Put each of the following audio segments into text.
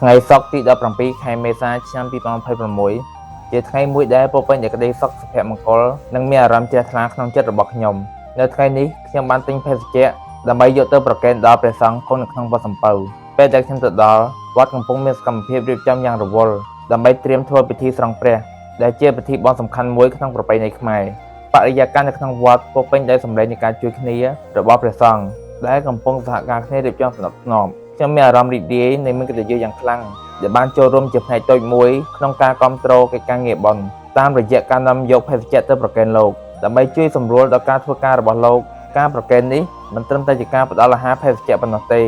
ថ្ងៃសុក្រទី17ខែមេសាឆ្នាំ2026ជាថ្ងៃមួយដែលពោពេញដោយក្តីសុខសុភមង្គលនិងមានអារម្មណ៍ជ្រះថ្លាក្នុងចិត្តរបស់ខ្ញុំនៅថ្ងៃនេះខ្ញុំបានទិញភេសជ្ជៈដើម្បីយកទៅប្រគេនដល់ព្រះសង្ឃគង់នៅក្នុងវត្តសំពៅពេលដែលខ្ញុំទៅដល់វត្តកំពុងមានសកម្មភាពរៀបចំយ៉ាងរវល់ដើម្បីត្រៀមធ្វើពិធីស្រង់ព្រះដែលជាពិធីបុណ្យសំខាន់មួយក្នុងប្រពៃណីខ្មែរបរិយាកាសនៅក្នុងវត្តពោពេញដោយសម្លេងនៃការជួយគ្នារបស់ព្រះសង្ឃដែលកំពុងសហការគ្នារៀបចំសំណស្នំខ្ញុំមានអារម្មណ៍រីករាយនិងមានកិត្តិយសយ៉ាងខ្លាំងដែលបានចូលរួមជាផ្នែកតូចមួយក្នុងការគ្រប់គ្រងកិច្ចការងារបុណ្យតាមរយៈការនាំយកភេសជ្ជៈទៅប្រគេនលោកដើម្បីជួយសម្រួលដល់ការធ្វើការរបស់លោកការប្រគេននេះមិនត្រឹមតែជាការផ្ដល់អាហារភេសជ្ជៈប៉ុណ្ណោះទេ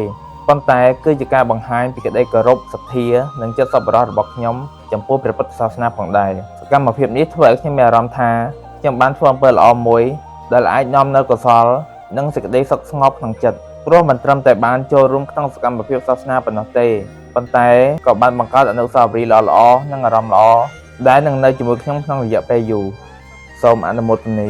ប៉ុន្តែគឺជាការបង្ហាញពីក្តីគោរពសទ្ធានិងចិត្តសប្បុរសរបស់ខ្ញុំចំពោះព្រះពុទ្ធសាសនាផងដែរសកម្មភាពនេះធ្វើឲ្យខ្ញុំមានអារម្មណ៍ថាខ្ញុំបានធ្វើអំពើល្អមួយដែលអាចនាំនូវកុសលនិងសេចក្តីសុខស្ងប់ក្នុងចិត្តព្រោះមិនត្រឹមតែបានចូលរួមក្នុងសកម្មភាពសាសនាប៉ុណ្ណោះទេប៉ុន្តែក៏បានបង្កើតអនុស្សាវរីយ៍ល្អៗនិងអារម្មណ៍ល្អដែលនឹងនៅជាមួយខ្ញុំក្នុងរយៈពេលយូរសូមអនុមោទនា